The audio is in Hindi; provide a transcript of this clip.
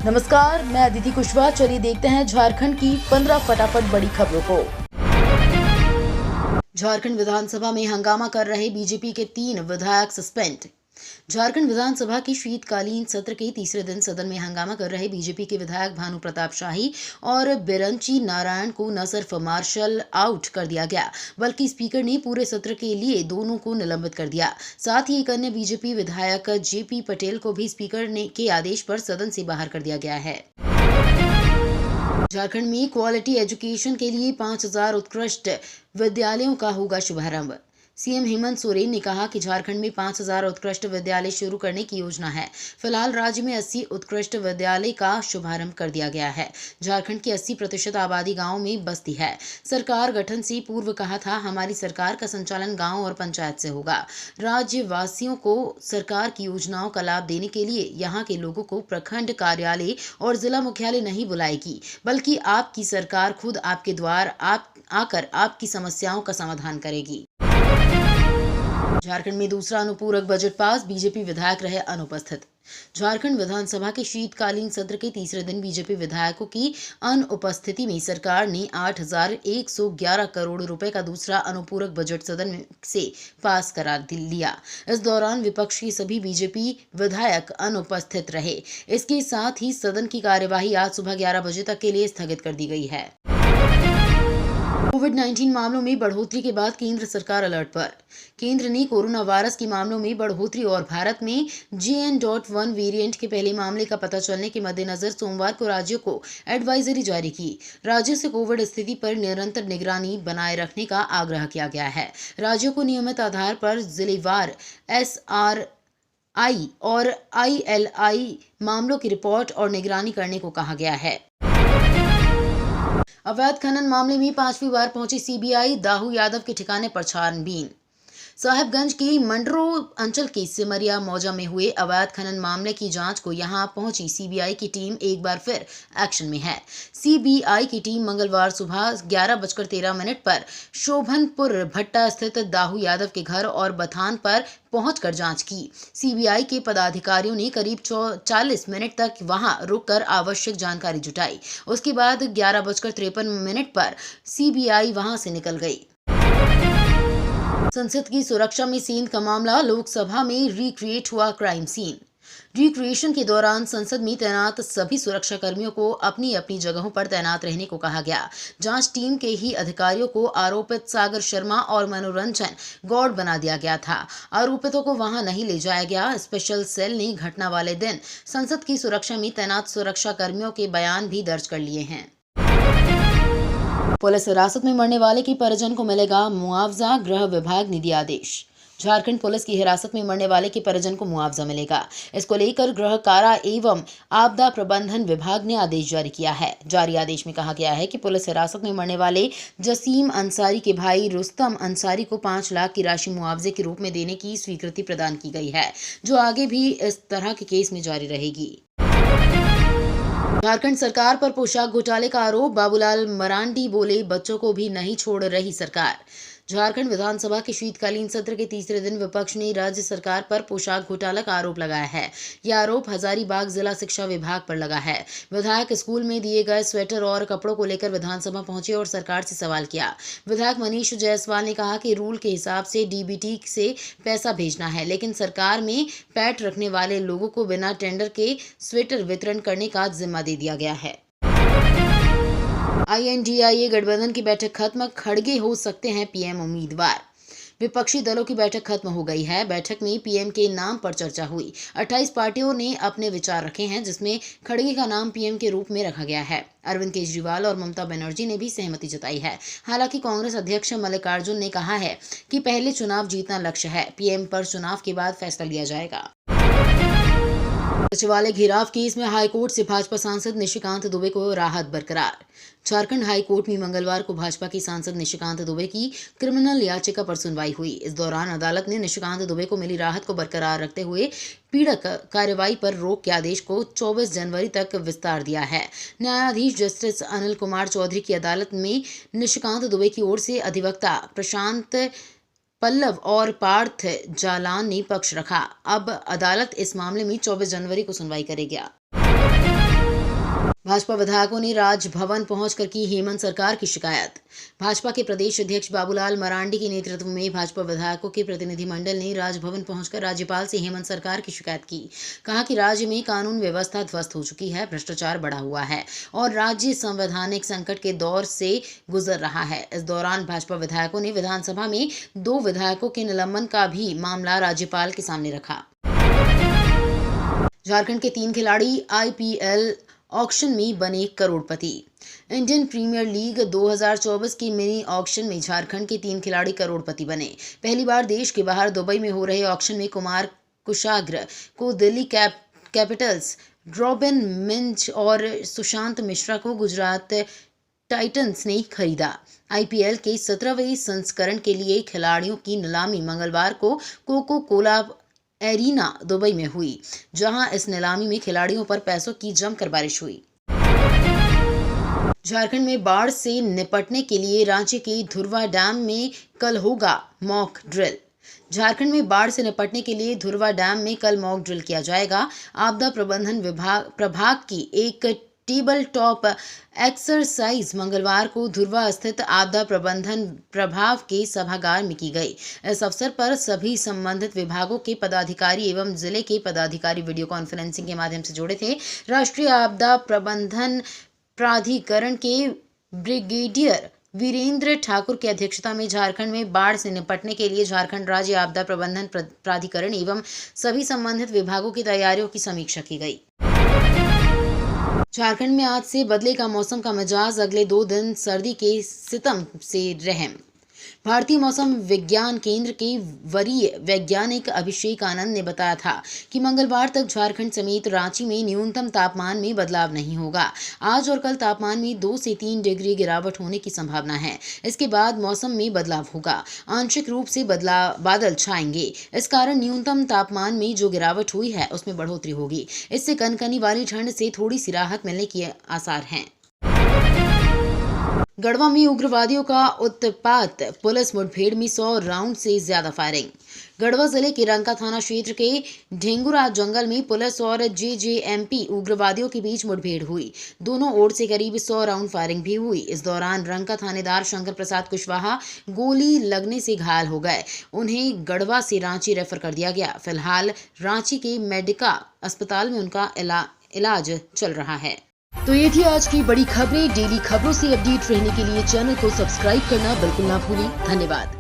नमस्कार, मैं अदिति कुशवाहा। चलिए देखते हैं झारखंड की 15 फटाफट बड़ी खबरों को। झारखंड विधानसभा में हंगामा कर रहे बीजेपी के 3 विधायक सस्पेंड। झारखंड विधानसभा के शीतकालीन सत्र के तीसरे दिन सदन में हंगामा कर रहे बीजेपी के विधायक भानु प्रताप शाही और बिरंची नारायण को न सिर्फ मार्शल आउट कर दिया गया, बल्कि स्पीकर ने पूरे सत्र के लिए दोनों को निलंबित कर दिया। साथ ही एक अन्य बीजेपी विधायक जेपी पटेल को भी स्पीकर के आदेश पर सदन से बाहर कर दिया गया है। झारखंड में क्वालिटी एजुकेशन के लिए 5000 उत्कृष्ट विद्यालयों का होगा शुभारंभ। सीएम हेमंत सोरेन ने कहा कि झारखंड में 5000 उत्कृष्ट विद्यालय शुरू करने की योजना है। फिलहाल राज्य में 80 उत्कृष्ट विद्यालय का शुभारंभ कर दिया गया है। झारखंड की 80% आबादी गांव में बसती है। सरकार गठन से पूर्व कहा था, हमारी सरकार का संचालन गांव और पंचायत से होगा। राज्यवासियों को सरकार की योजनाओं का लाभ देने के लिए यहां के लोगों को प्रखंड कार्यालय और जिला मुख्यालय नहीं बुलाएगी, बल्कि आपकी सरकार खुद आपके द्वार आकर आपकी समस्याओं का समाधान करेगी। झारखंड में दूसरा अनुपूरक बजट पास, बीजेपी विधायक रहे अनुपस्थित। झारखंड विधानसभा के शीतकालीन सत्र के तीसरे दिन बीजेपी विधायकों की अनुपस्थिति में सरकार ने 8111 करोड़ रुपए का दूसरा अनुपूरक बजट सदन से पास करा लिया। इस दौरान विपक्ष के सभी बीजेपी विधायक अनुपस्थित रहे। इसके साथ ही सदन की कार्यवाही आज सुबह 11 बजे तक के लिए स्थगित कर दी गई है। कोविड-19 मामलों में बढ़ोतरी के बाद केंद्र सरकार अलर्ट पर। केंद्र ने कोरोना वायरस के मामलों में बढ़ोतरी और भारत में JN.1 वेरिएंट के पहले मामले का पता चलने के मद्देनजर सोमवार को राज्यों को एडवाइजरी जारी की। राज्यों से कोविड स्थिति पर निरंतर निगरानी बनाए रखने का आग्रह किया गया है। राज्यों को नियमित आधार पर जिलेवार SRI और ILI मामलों की रिपोर्ट और निगरानी करने को कहा गया है। अवैध खनन मामले में 5वीं बार पहुंची सीबीआई, दाऊ यादव के ठिकाने पर छानबीन। साहिबगंज की मंडरो अंचल के सिमरिया मौजा में हुए अवैध खनन मामले की जांच को यहां पहुंची सीबीआई की टीम एक बार फिर एक्शन में है। सीबीआई की टीम मंगलवार सुबह 11:13 पर शोभनपुर भट्टा स्थित दाऊ यादव के घर और बथान पर पहुंचकर जांच की। सीबीआई के पदाधिकारियों ने करीब 40 मिनट तक वहां रुककर आवश्यक जानकारी जुटाई। उसके बाद 11:53 पर सीबीआई वहां से निकल गई। संसद की सुरक्षा में सेंध का मामला, लोकसभा में रिक्रिएट हुआ क्राइम सीन। रिक्रिएशन के दौरान संसद में तैनात सभी सुरक्षा कर्मियों को अपनी अपनी जगहों पर तैनात रहने को कहा गया। जांच टीम के ही अधिकारियों को आरोपित सागर शर्मा और मनोरंजन गौड़ बना दिया गया था। आरोपितों को वहां नहीं ले जाया गया। स्पेशल सेल ने घटना वाले दिन संसद की सुरक्षा में तैनात सुरक्षा कर्मियों के बयान भी दर्ज कर लिए हैं। पुलिस हिरासत में मरने वाले के परिजन को मिलेगा मुआवजा, गृह विभाग ने दिया आदेश। झारखंड पुलिस की हिरासत में मरने वाले के परिजन को मुआवजा मिलेगा। इसको लेकर गृह कारा एवं आपदा प्रबंधन विभाग ने आदेश जारी किया है। जारी आदेश में कहा गया है कि पुलिस हिरासत में मरने वाले जसीम अंसारी के भाई रुस्तम अंसारी को 5 लाख की राशि मुआवजे के रूप में देने की स्वीकृति प्रदान की गई है, जो आगे भी इस तरह के केस में जारी रहेगी। झारखंड सरकार पर पोशाक घोटाले का आरोप, बाबूलाल मरांडी बोले, बच्चों को भी नहीं छोड़ रही सरकार। झारखंड विधानसभा के शीतकालीन सत्र के तीसरे दिन विपक्ष ने राज्य सरकार पर पोशाक घोटाला का आरोप लगाया है। यह आरोप हजारीबाग जिला शिक्षा विभाग पर लगा है। विधायक स्कूल में दिए गए स्वेटर और कपड़ों को लेकर विधानसभा पहुंचे और सरकार से सवाल किया। विधायक मनीष जायसवाल ने कहा कि रूल के हिसाब से डीबीटी से पैसा भेजना है, लेकिन सरकार में पैट रखने वाले लोगों को बिना टेंडर के स्वेटर वितरण करने का जिम्मा दे दिया गया है। INDIA गठबंधन की बैठक खत्म, खड़गे हो सकते हैं पीएम उम्मीदवार। विपक्षी दलों की बैठक खत्म हो गई है। बैठक में पीएम के नाम पर चर्चा हुई। 28 पार्टियों ने अपने विचार रखे हैं, जिसमें खड़गे का नाम पीएम के रूप में रखा गया है। अरविंद केजरीवाल और ममता बनर्जी ने भी सहमति जताई है। हालांकि कांग्रेस अध्यक्ष मल्लिकार्जुन ने कहा है कि पहले चुनाव जीतना लक्ष्य है, पीएम पर चुनाव के बाद फैसला लिया जाएगा। सचिवालय घेराव केस में हाईकोर्ट से भाजपा सांसद निशिकांत दुबे को राहत बरकरार। झारखंड हाईकोर्ट में मंगलवार को भाजपा की सांसद निशिकांत दुबे की क्रिमिनल याचिका पर सुनवाई हुई। इस दौरान अदालत ने निशिकांत दुबे को मिली राहत को बरकरार रखते हुए पीड़क कार्रवाई पर रोक के आदेश को 24 जनवरी तक विस्तार दिया है। न्यायाधीश जस्टिस अनिल कुमार चौधरी की अदालत में निशिकांत दुबे की ओर से अधिवक्ता प्रशांत पल्लव और पार्थ जालान ने पक्ष रखा। अब अदालत इस मामले में 24 जनवरी को सुनवाई करेगी। भाजपा विधायकों ने राजभवन पहुंचकर की हेमंत सरकार की शिकायत। भाजपा के प्रदेश अध्यक्ष बाबूलाल मरांडी के नेतृत्व में भाजपा विधायकों के प्रतिनिधिमंडल ने राजभवन पहुंचकर राज्यपाल से हेमंत सरकार की शिकायत की। कहा कि राज्य में कानून व्यवस्था ध्वस्त हो चुकी है, भ्रष्टाचार बढ़ा हुआ है और राज्य संवैधानिक संकट के दौर से गुजर रहा है। इस दौरान भाजपा विधायकों ने विधानसभा में 2 विधायकों के निलंबन का भी मामला राज्यपाल के सामने रखा। झारखंड के 3 खिलाड़ी IPL ऑक्शन में बने करोड़पति। इंडियन प्रीमियर लीग 2024 की मिनी ऑक्शन में झारखंड के 3 खिलाड़ी करोड़पति बने। पहली बार देश के बाहर दुबई में हो रहे ऑक्शन में कुमार कुशाग्र को दिल्ली कैपिटल्स, रॉबिन मिंज और सुशांत मिश्रा को गुजरात टाइटंस ने खरीदा। IPL के 17वें संस्करण के लिए खिलाड़ियों की नीलामी मंगलवार को कोको कोला एरिना दुबई में हुई, जहां इस नीलामी में खिलाड़ियों पर पैसों की जमकर बारिश हुई। झारखंड में बाढ़ से निपटने के लिए रांची के धुरवा डैम में कल होगा मॉक ड्रिल। झारखंड में बाढ़ से निपटने के लिए धुरवा डैम में कल मॉक ड्रिल किया जाएगा। आपदा प्रबंधन प्रभाग की एक टेबल टॉप एक्सरसाइज मंगलवार को धुरवा स्थित आपदा प्रबंधन प्रभाग के सभागार में की गई। इस अवसर पर सभी संबंधित विभागों के पदाधिकारी एवं जिले के पदाधिकारी वीडियो कॉन्फ्रेंसिंग के माध्यम से जुड़े थे। राष्ट्रीय आपदा प्रबंधन प्राधिकरण के ब्रिगेडियर वीरेंद्र ठाकुर की अध्यक्षता में झारखंड में बाढ़ से निपटने के लिए झारखंड राज्य आपदा प्रबंधन प्राधिकरण एवं सभी संबंधित विभागों की तैयारियों की समीक्षा की गई। झारखंड में आज से बदलेगा मौसम का मिजाज, अगले 2 दिन सर्दी के सितम से रहम। भारतीय मौसम विज्ञान केंद्र के वरीय वैज्ञानिक अभिषेक आनंद ने बताया था कि मंगलवार तक झारखंड समेत रांची में न्यूनतम तापमान में बदलाव नहीं होगा। आज और कल तापमान में 2 से 3 डिग्री गिरावट होने की संभावना है। इसके बाद मौसम में बदलाव होगा, आंशिक रूप से बादल छाएंगे। इस कारण न्यूनतम तापमान में जो गिरावट हुई है उसमें बढ़ोतरी होगी। इससे कनकनी वाली ठंड से थोड़ी सी राहत मिलने के आसार हैं। गढ़वा में उग्रवादियों का उत्पात, पुलिस मुठभेड़ में 100 राउंड से ज्यादा फायरिंग। गढ़वा जिले के रंका थाना क्षेत्र के ढेंगुरा जंगल में पुलिस और JJMP उग्रवादियों के बीच मुठभेड़ हुई। दोनों ओर से करीब 100 राउंड फायरिंग भी हुई। इस दौरान रंका थानेदार शंकर प्रसाद कुशवाहा गोली लगने से घायल हो गए। उन्हें गढ़वा से रांची रेफर कर दिया गया। फिलहाल रांची के मेडिका अस्पताल में उनका इलाज चल रहा है। तो ये थी आज की बड़ी खबरें। डेली खबरों से अपडेट रहने के लिए चैनल को सब्सक्राइब करना बिल्कुल ना भूलें। धन्यवाद।